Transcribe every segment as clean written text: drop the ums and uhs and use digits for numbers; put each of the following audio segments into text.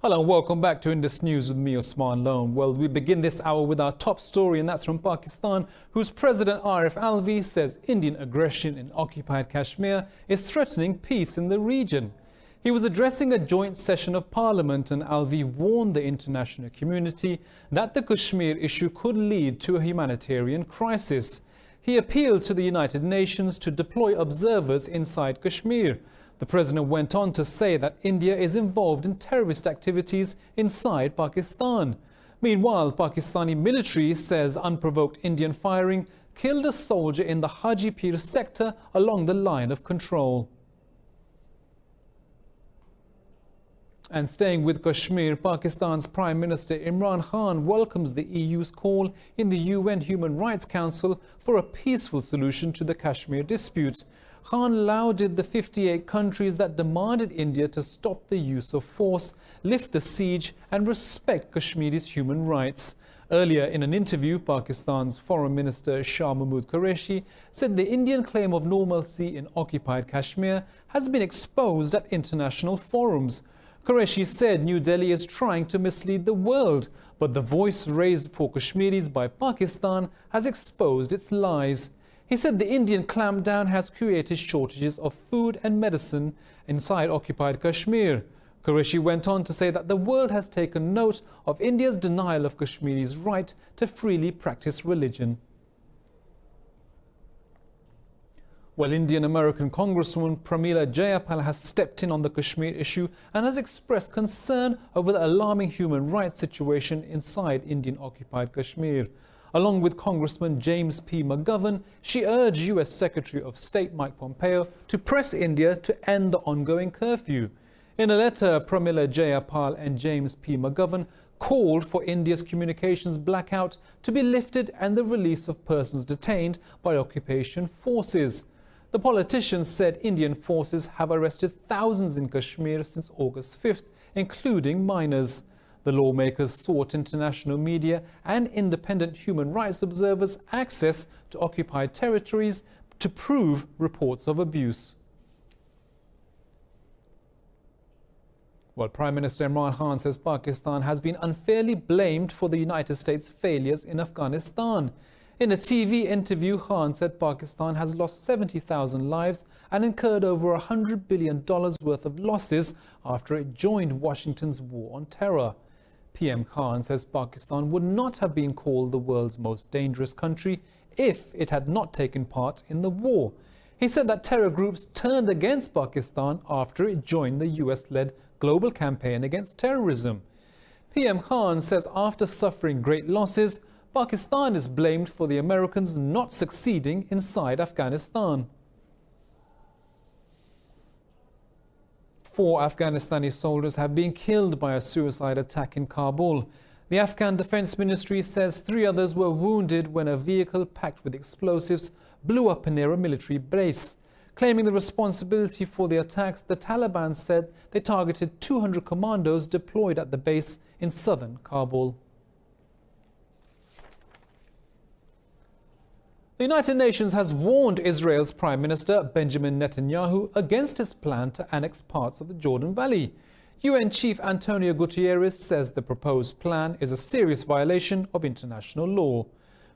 Hello and welcome back to Indus News with me, Osman Lone. Well, we begin this hour with our top story, and that's from Pakistan, whose President Arif Alvi says Indian aggression in occupied Kashmir is threatening peace in the region. He was addressing a joint session of Parliament, and Alvi warned the international community that the Kashmir issue could lead to a humanitarian crisis. He appealed to the United Nations to deploy observers inside Kashmir. The president went on to say that India is involved in terrorist activities inside Pakistan. Meanwhile, Pakistani military says unprovoked Indian firing killed a soldier in the Hajipir sector along the line of control. And staying with Kashmir, Pakistan's Prime Minister Imran Khan welcomes the EU's call in the UN Human Rights Council for a peaceful solution to the Kashmir dispute. Khan lauded the 58 countries that demanded India to stop the use of force, lift the siege and respect Kashmiri's human rights. Earlier in an interview, Pakistan's Foreign Minister Shah Mahmood Qureshi said the Indian claim of normalcy in occupied Kashmir has been exposed at international forums. Qureshi said New Delhi is trying to mislead the world, but the voice raised for Kashmiris by Pakistan has exposed its lies. He said the Indian clampdown has created shortages of food and medicine inside occupied Kashmir. Qureshi went on to say that the world has taken note of India's denial of Kashmiris' right to freely practice religion. Well, Indian-American Congresswoman Pramila Jayapal has stepped in on the Kashmir issue and has expressed concern over the alarming human rights situation inside Indian-occupied Kashmir. Along with Congressman James P. McGovern, she urged U.S. Secretary of State Mike Pompeo to press India to end the ongoing curfew. In a letter, Pramila Jayapal and James P. McGovern called for India's communications blackout to be lifted and the release of persons detained by occupation forces. The politicians said Indian forces have arrested thousands in Kashmir since August 5th, including minors. The lawmakers sought international media and independent human rights observers access to occupied territories to prove reports of abuse. Well, Prime Minister Imran Khan says Pakistan has been unfairly blamed for the United States' failures in Afghanistan. In a TV interview, Khan said Pakistan has lost 70,000 lives and incurred over $100 billion worth of losses after it joined Washington's war on terror. PM Khan says Pakistan would not have been called the world's most dangerous country if it had not taken part in the war. He said that terror groups turned against Pakistan after it joined the US-led global campaign against terrorism. PM Khan says after suffering great losses, Pakistan is blamed for the Americans not succeeding inside Afghanistan. 4 Afghanistani soldiers have been killed by a suicide attack in Kabul. The Afghan Defense Ministry says 3 others were wounded when a vehicle packed with explosives blew up near a military base. Claiming the responsibility for the attacks, the Taliban said they targeted 200 commandos deployed at the base in southern Kabul. The United Nations has warned Israel's Prime Minister Benjamin Netanyahu against his plan to annex parts of the Jordan Valley. UN Chief Antonio Guterres says the proposed plan is a serious violation of international law.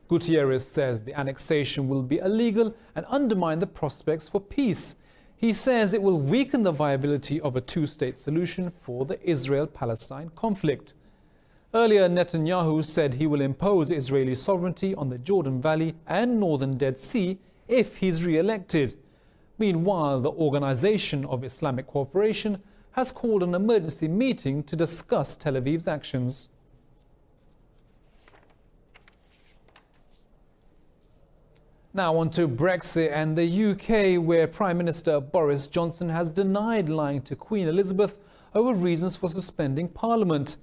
Guterres says the annexation will be illegal and undermine the prospects for peace. He says it will weaken the viability of a two-state solution for the Israel-Palestine conflict. Earlier, Netanyahu said he will impose Israeli sovereignty on the Jordan Valley and northern Dead Sea if he's re-elected. Meanwhile, the Organization of Islamic Cooperation has called an emergency meeting to discuss Tel Aviv's actions. Now on to Brexit and the UK, where Prime Minister Boris Johnson has denied lying to Queen Elizabeth over reasons for suspending Parliament.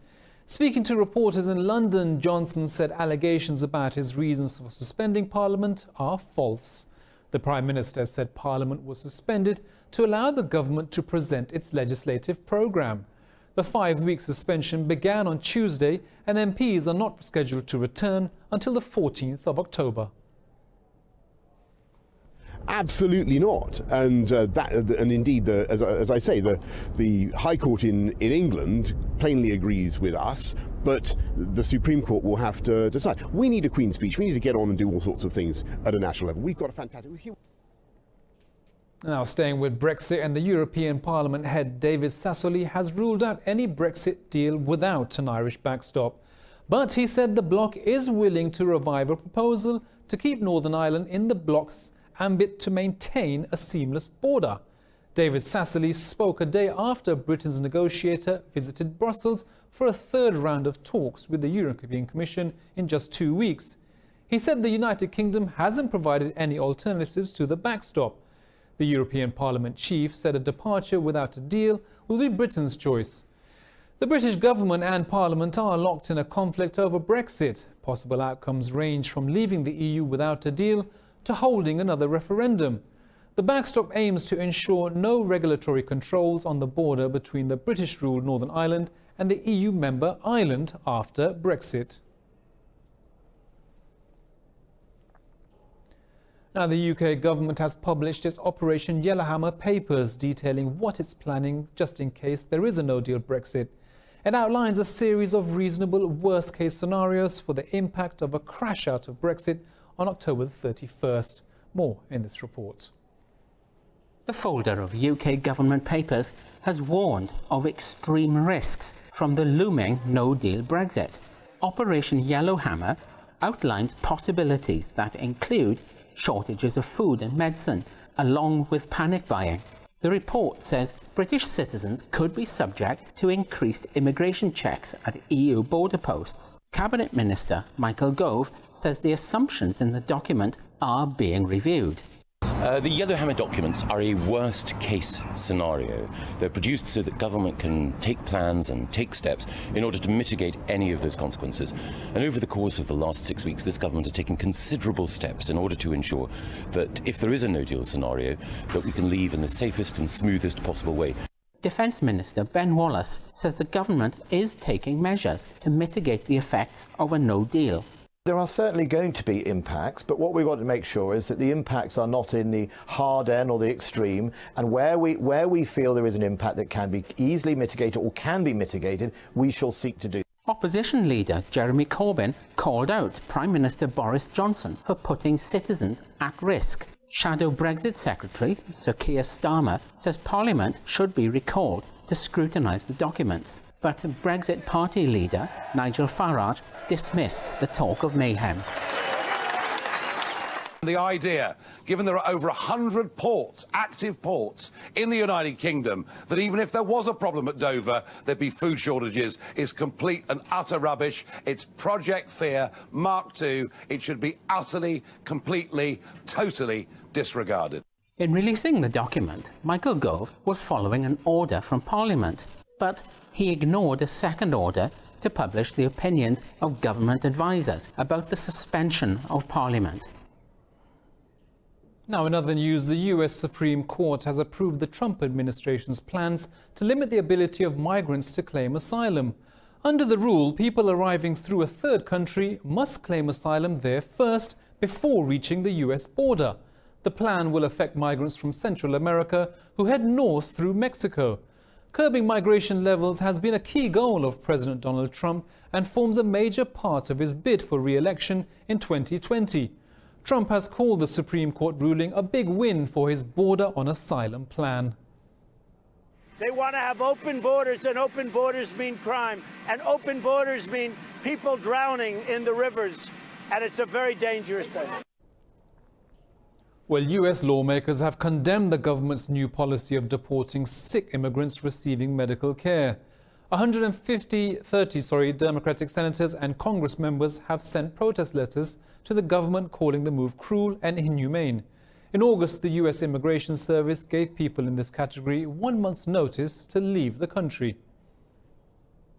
Speaking to reporters in London, Johnson said allegations about his reasons for suspending Parliament are false. The Prime Minister said Parliament was suspended to allow the government to present its legislative programme. The 5-week suspension began on Tuesday and MPs are not scheduled to return until the 14th of October. Absolutely not. And indeed, as I say, the High Court in England plainly agrees with us, but the Supreme Court will have to decide. We need a Queen's speech. We need to get on and do all sorts of things at a national level. We've got a fantastic... Now, staying with Brexit, and the European Parliament head David Sassoli has ruled out any Brexit deal without an Irish backstop. But he said the bloc is willing to revive a proposal to keep Northern Ireland in the bloc's ambit to maintain a seamless border. David Sassoli spoke a day after Britain's negotiator visited Brussels for a third round of talks with the European Commission in just 2 weeks. He said the United Kingdom hasn't provided any alternatives to the backstop. The European Parliament chief said a departure without a deal will be Britain's choice. The British government and Parliament are locked in a conflict over Brexit. Possible outcomes range from leaving the EU without a deal to holding another referendum. The backstop aims to ensure no regulatory controls on the border between the British-ruled Northern Ireland and the EU member Ireland after Brexit. Now, the UK government has published its Operation Yellowhammer papers detailing what it's planning just in case there is a no-deal Brexit. It outlines a series of reasonable worst-case scenarios for the impact of a crash out of Brexit on October 31st. More in this report. The folder of UK government papers has warned of extreme risks from the looming no-deal Brexit. Operation Yellowhammer outlines possibilities that include shortages of food and medicine, along with panic buying. The report says British citizens could be subject to increased immigration checks at EU border posts. Cabinet Minister Michael Gove says the assumptions in the document are being reviewed. The Yellowhammer documents are a worst-case scenario. They're produced so that government can take plans and take steps in order to mitigate any of those consequences. And over the course of the last 6 weeks, this government has taken considerable steps in order to ensure that if there is a no-deal scenario, that we can leave in the safest and smoothest possible way. Defence Minister Ben Wallace says the government is taking measures to mitigate the effects of a no-deal. There are certainly going to be impacts, but what we want to make sure is that the impacts are not in the hard end or the extreme, and where we feel there is an impact that can be easily mitigated or can be mitigated, we shall seek to do. Opposition leader Jeremy Corbyn called out Prime Minister Boris Johnson for putting citizens at risk. Shadow Brexit Secretary Sir Keir Starmer says Parliament should be recalled to scrutinise the documents. But Brexit Party leader Nigel Farage dismissed the talk of mayhem. The idea, given there are over 100 ports, active ports, in the United Kingdom, that even if there was a problem at Dover, there'd be food shortages, is complete and utter rubbish. It's Project Fear, Mark II. It should be utterly, completely, totally disregarded. In releasing the document, Michael Gove was following an order from Parliament, but he ignored a second order to publish the opinions of government advisers about the suspension of Parliament. Now, in other news, the US Supreme Court has approved the Trump administration's plans to limit the ability of migrants to claim asylum. Under the rule, people arriving through a third country must claim asylum there first before reaching the US border. The plan will affect migrants from Central America who head north through Mexico. Curbing migration levels has been a key goal of President Donald Trump and forms a major part of his bid for re-election in 2020. Trump has called the Supreme Court ruling a big win for his border on asylum plan. They want to have open borders, and open borders mean crime, and open borders mean people drowning in the rivers, and it's a very dangerous thing. Well, US lawmakers have condemned the government's new policy of deporting sick immigrants receiving medical care. 130 Democratic senators and Congress members have sent protest letters to the government calling the move cruel and inhumane. In August, the US Immigration Service gave people in this category 1 month's notice to leave the country.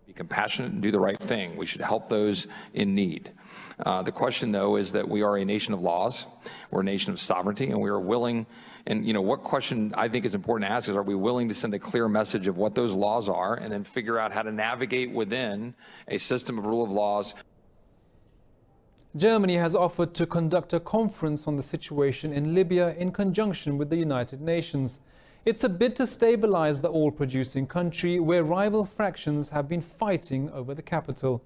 Be compassionate and do the right thing. We should help those in need. The question, though, is that we are a nation of laws. We're a nation of sovereignty, and we are willing. And, what question I think is important to ask is, are we willing to send a clear message of what those laws are and then figure out how to navigate within a system of rule of laws? Germany has offered to conduct a conference on the situation in Libya in conjunction with the United Nations. It's a bid to stabilize the oil-producing country where rival factions have been fighting over the capital.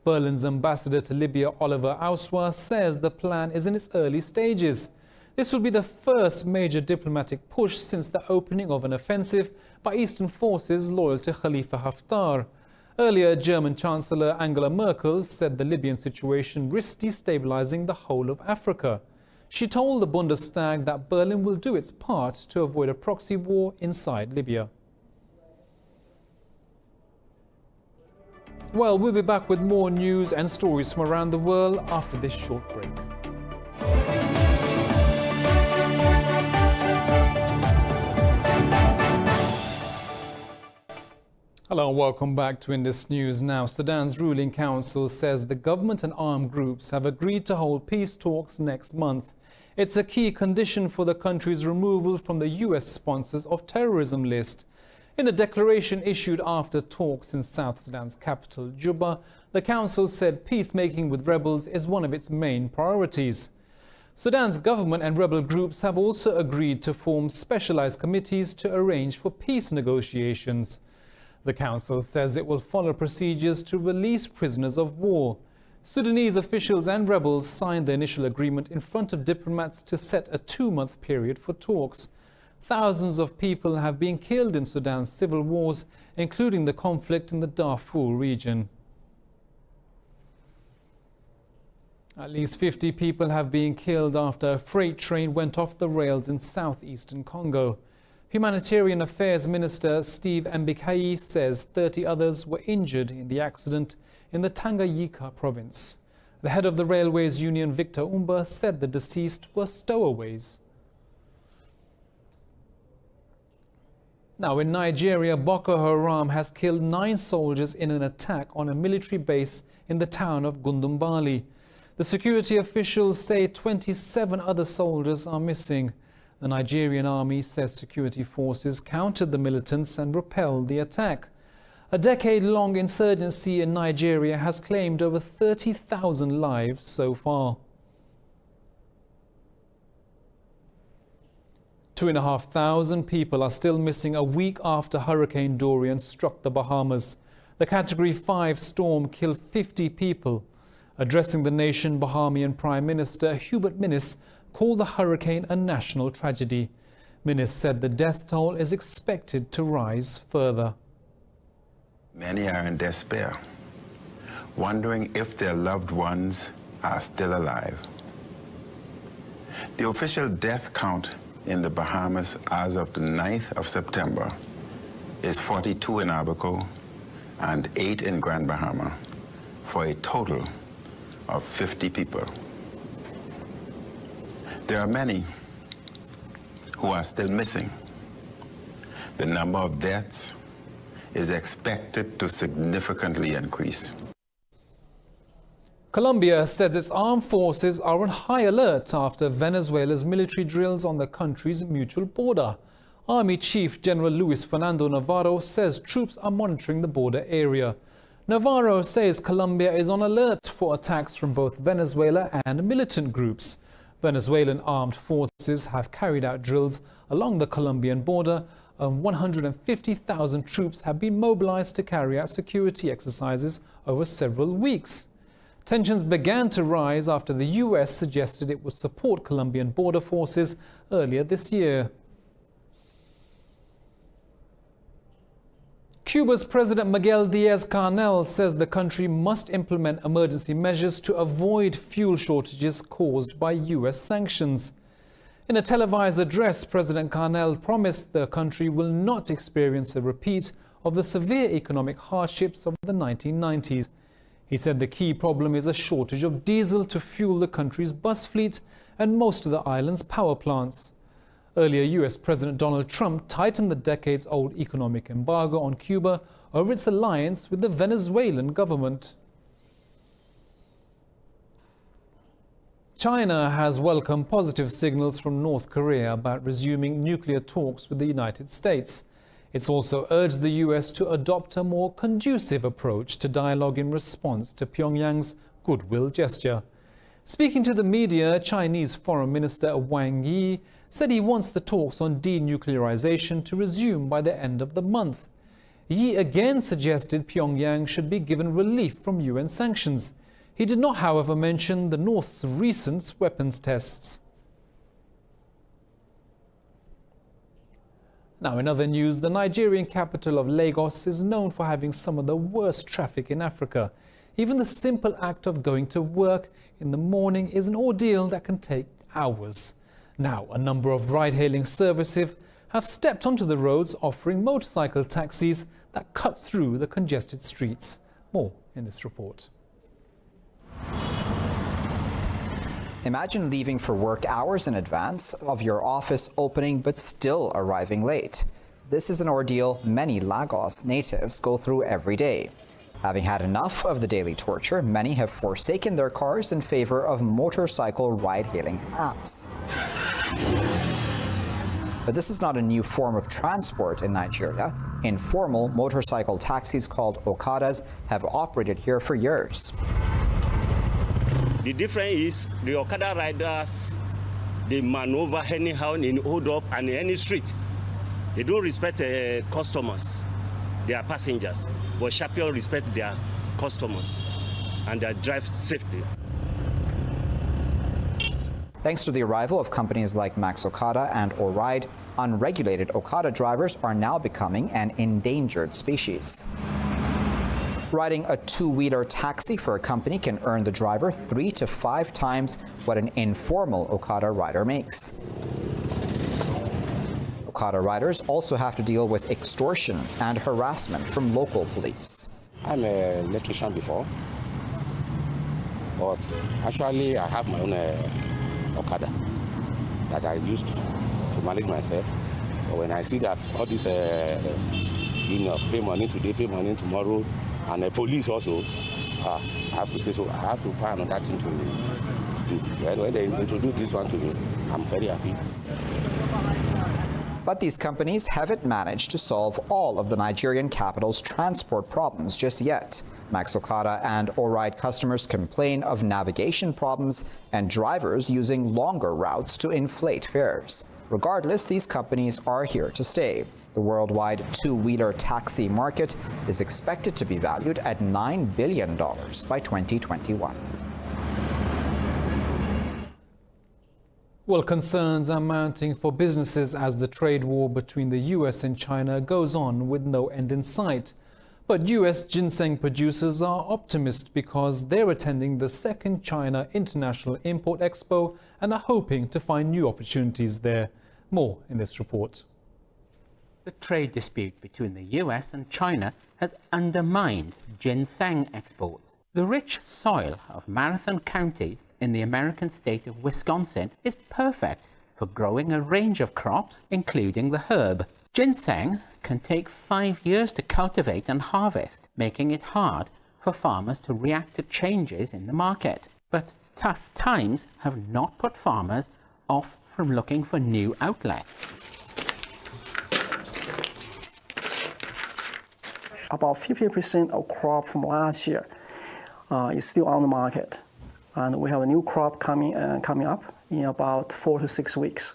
Berlin's ambassador to Libya, Oliver Auswa, says the plan is in its early stages. This will be the first major diplomatic push since the opening of an offensive by Eastern forces loyal to Khalifa Haftar. Earlier, German Chancellor Angela Merkel said the Libyan situation risks destabilizing the whole of Africa. She told the Bundestag that Berlin will do its part to avoid a proxy war inside Libya. Well, we'll be back with more news and stories from around the world after this short break. Hello and welcome back to Indus News. Now, Sudan's ruling council says the government and armed groups have agreed to hold peace talks next month. It's a key condition for the country's removal from the US sponsors of terrorism list. In a declaration issued after talks in South Sudan's capital, Juba, the council said peacemaking with rebels is one of its main priorities. Sudan's government and rebel groups have also agreed to form specialized committees to arrange for peace negotiations. The council says it will follow procedures to release prisoners of war. Sudanese officials and rebels signed the initial agreement in front of diplomats to set a 2-month period for talks. Thousands of people have been killed in Sudan's civil wars, including the conflict in the Darfur region. At least 50 people have been killed after a freight train went off the rails in southeastern Congo. Humanitarian Affairs Minister Steve Mbikayi says 30 others were injured in the accident in the Tanganyika province. The head of the Railways Union, Victor Umba, said the deceased were stowaways. Now, in Nigeria, Boko Haram has killed 9 soldiers in an attack on a military base in the town of Gundumbali. The security officials say 27 other soldiers are missing. The Nigerian army says security forces countered the militants and repelled the attack. A decade-long insurgency in Nigeria has claimed over 30,000 lives so far. 2,500 people are still missing a week after Hurricane Durian struck the Bahamas. The Category 5 storm killed 50 people. Addressing the nation, Bahamian Prime Minister Hubert Minnis called the hurricane a national tragedy. Minnis said the death toll is expected to rise further. Many are in despair, wondering if their loved ones are still alive. The official death count in the Bahamas as of the 9th of September is 42 in Abaco and 8 in Grand Bahama, for a total of 50 people. There are many who are still missing. The number of deaths is expected to significantly increase. Colombia says its armed forces are on high alert after Venezuela's military drills on the country's mutual border. Army Chief General Luis Fernando Navarro says troops are monitoring the border area. Navarro says Colombia is on alert for attacks from both Venezuela and militant groups. Venezuelan armed forces have carried out drills along the Colombian border, and 150,000 troops have been mobilized to carry out security exercises over several weeks. Tensions began to rise after the US suggested it would support Colombian border forces earlier this year. Cuba's President Miguel Díaz-Canel says the country must implement emergency measures to avoid fuel shortages caused by US sanctions. In a televised address, President Canel promised the country will not experience a repeat of the severe economic hardships of the 1990s. He said the key problem is a shortage of diesel to fuel the country's bus fleet and most of the island's power plants. Earlier, US President Donald Trump tightened the decades-old economic embargo on Cuba over its alliance with the Venezuelan government. China has welcomed positive signals from North Korea about resuming nuclear talks with the United States. It's also urged the US to adopt a more conducive approach to dialogue in response to Pyongyang's goodwill gesture. Speaking to the media, Chinese Foreign Minister Wang Yi said he wants the talks on denuclearization to resume by the end of the month. Yi again suggested Pyongyang should be given relief from UN sanctions. He did not, however, mention the North's recent weapons tests. Now, in other news, the Nigerian capital of Lagos is known for having some of the worst traffic in Africa. Even the simple act of going to work in the morning is an ordeal that can take hours. Now, a number of ride-hailing services have stepped onto the roads offering motorcycle taxis that cut through the congested streets. More in this report. Imagine leaving for work hours in advance of your office opening but still arriving late. This is an ordeal many Lagos natives go through every day. Having had enough of the daily torture, many have forsaken their cars in favor of motorcycle ride-hailing apps. But this is not a new form of transport in Nigeria. Informal motorcycle taxis called Okadas have operated here for years. The difference is the Okada riders, they maneuver anyhow in hold up and in any street. They don't respect customers, their passengers, but sharply respect their customers and they drive safely. Thanks to the arrival of companies like Max Okada and Oride, unregulated Okada drivers are now becoming an endangered species. Riding a two-wheeler taxi for a company can earn the driver 3 to 5 times what an informal Okada rider makes. Okada riders also have to deal with extortion and harassment from local police. I'm an electrician before, but actually I have my own Okada that I used to manage myself. But when I see that all this, pay money today, pay money tomorrow, and the police also, I have to say so. I have to find another thing to do. When they introduce this one to me, I'm very happy. But these companies haven't managed to solve all of the Nigerian capital's transport problems just yet. Max Okada and Oride customers complain of navigation problems and drivers using longer routes to inflate fares. Regardless, these companies are here to stay. The worldwide two-wheeler taxi market is expected to be valued at $9 billion by 2021. Well, concerns are mounting for businesses as the trade war between the US and China goes on with no end in sight. But US ginseng producers are optimistic because they're attending the second China International Import Expo and are hoping to find new opportunities there. More in this report. The trade dispute between the US and China has undermined ginseng exports. The rich soil of Marathon County in the American state of Wisconsin is perfect for growing a range of crops, including the herb. Ginseng can take 5 years to cultivate and harvest, making it hard for farmers to react to changes in the market. But tough times have not put farmers off from looking for new outlets. About 50% of crop from last year is still on the market. And we have a new crop coming up in about 4 to 6 weeks.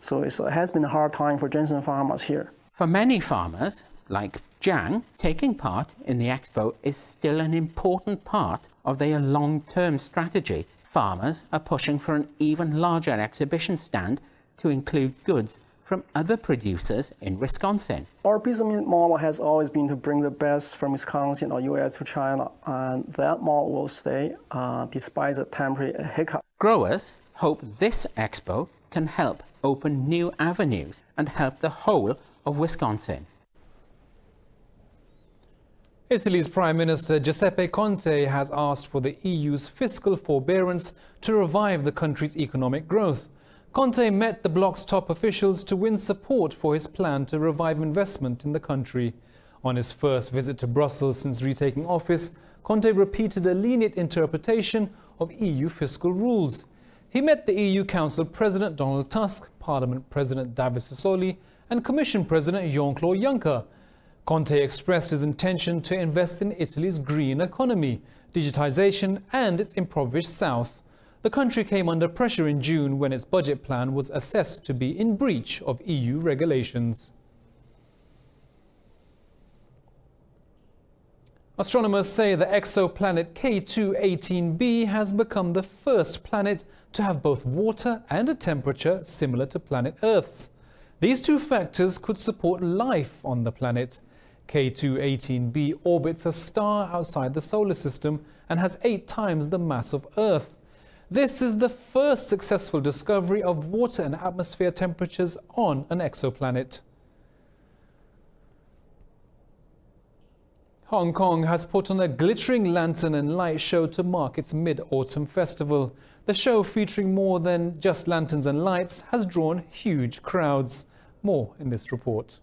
So it has been a hard time for ginseng farmers here. For many farmers, like Jiang, taking part in the expo is still an important part of their long-term strategy. Farmers are pushing for an even larger exhibition stand to include goods from other producers in Wisconsin. Our business model has always been to bring the best from Wisconsin or US to China, and that model will stay despite the temporary hiccup. Growers hope this expo can help open new avenues and help the whole of Wisconsin. Italy's Prime Minister Giuseppe Conte has asked for the EU's fiscal forbearance to revive the country's economic growth. Conte met the bloc's top officials to win support for his plan to revive investment in the country. On his first visit to Brussels since retaking office, Conte repeated a lenient interpretation of EU fiscal rules. He met the EU Council President Donald Tusk, Parliament President David Sassoli and Commission President Jean-Claude Juncker. Conte expressed his intention to invest in Italy's green economy, digitization and its impoverished south. The country came under pressure in June when its budget plan was assessed to be in breach of EU regulations. Astronomers say the exoplanet K2-18b has become the first planet to have both water and a temperature similar to planet Earth's. These two factors could support life on the planet. K2-18b orbits a star outside the solar system and has 8 times the mass of Earth. This is the first successful discovery of water and atmosphere temperatures on an exoplanet. Hong Kong has put on a glittering lantern and light show to mark its Mid-Autumn festival. The show, featuring more than just lanterns and lights, has drawn huge crowds. More in this report.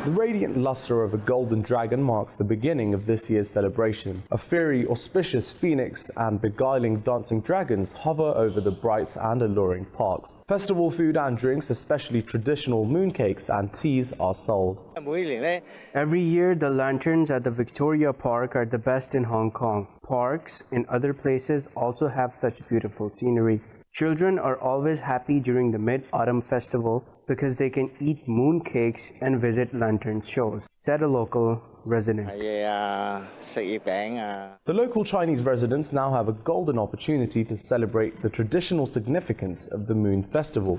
The radiant luster of a golden dragon marks the beginning of this year's celebration. A fiery, auspicious phoenix and beguiling dancing dragons hover over the bright and alluring parks. Festival food and drinks, especially traditional mooncakes and teas, are sold. Every year, the lanterns at the Victoria Park are the best in Hong Kong. Parks in other places also have such beautiful scenery. Children are always happy during the Mid-Autumn festival because they can eat mooncakes and visit lantern shows, said a local resident. The local Chinese residents now have a golden opportunity to celebrate the traditional significance of the Moon Festival.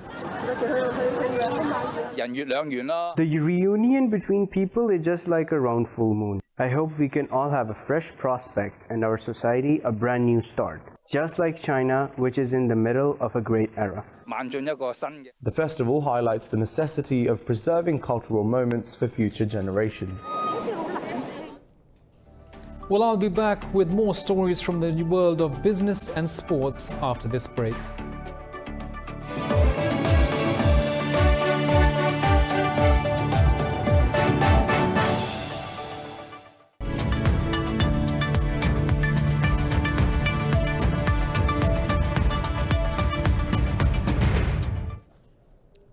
The reunion between people is just like a round full moon. I hope we can all have a fresh prospect and our society a brand new start, just like China, which is in the middle of a great era. The festival highlights the necessity of preserving cultural moments for future generations. Well, I'll be back with more stories from the world of business and sports after this break.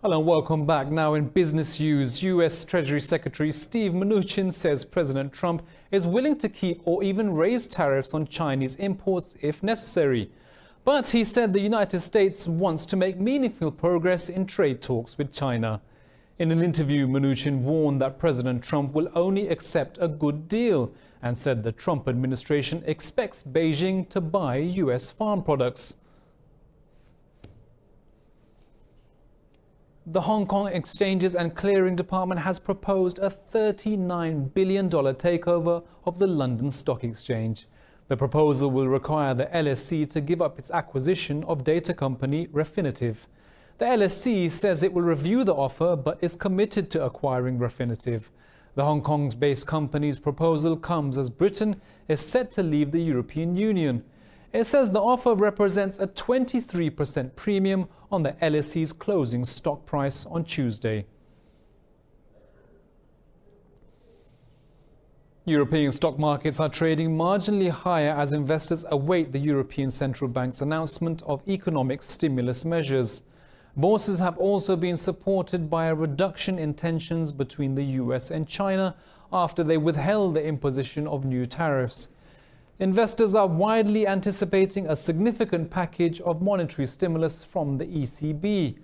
Hello and welcome back. Now in business news, US Treasury Secretary Steve Mnuchin says President Trump is willing to keep or even raise tariffs on Chinese imports if necessary. But he said the United States wants to make meaningful progress in trade talks with China. In an interview, Mnuchin warned that President Trump will only accept a good deal and said the Trump administration expects Beijing to buy US farm products. The Hong Kong Exchanges and Clearing Department has proposed a $39 billion takeover of the London Stock Exchange. The proposal will require the LSE to give up its acquisition of data company Refinitiv. The LSE says it will review the offer but is committed to acquiring Refinitiv. The Hong Kong-based company's proposal comes as Britain is set to leave the European Union. It says the offer represents a 23% premium on the LSE's closing stock price on Tuesday. European stock markets are trading marginally higher as investors await the European Central Bank's announcement of economic stimulus measures. Bourses have also been supported by a reduction in tensions between the US and China after they withheld the imposition of new tariffs. Investors are widely anticipating a significant package of monetary stimulus from the ECB.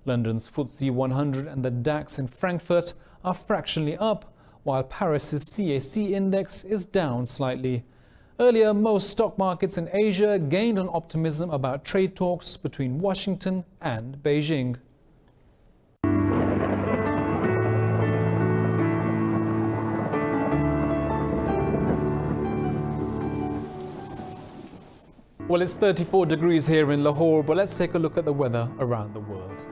London's FTSE 100 and the DAX in Frankfurt are fractionally up, while Paris's CAC index is down slightly. Earlier, most stock markets in Asia gained on optimism about trade talks between Washington and Beijing. Well, it's 34 degrees here in Lahore, but let's take a look at the weather around the world.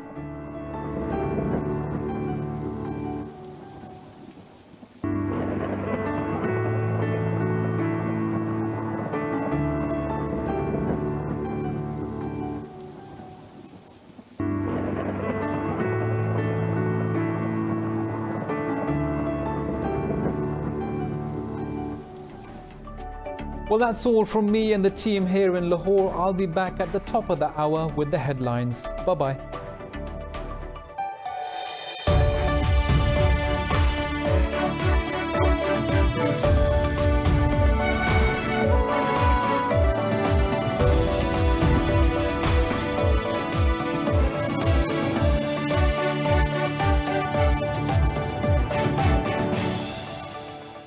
Well, that's all from me and the team here in Lahore. I'll be back at the top of the hour with the headlines. Bye-bye.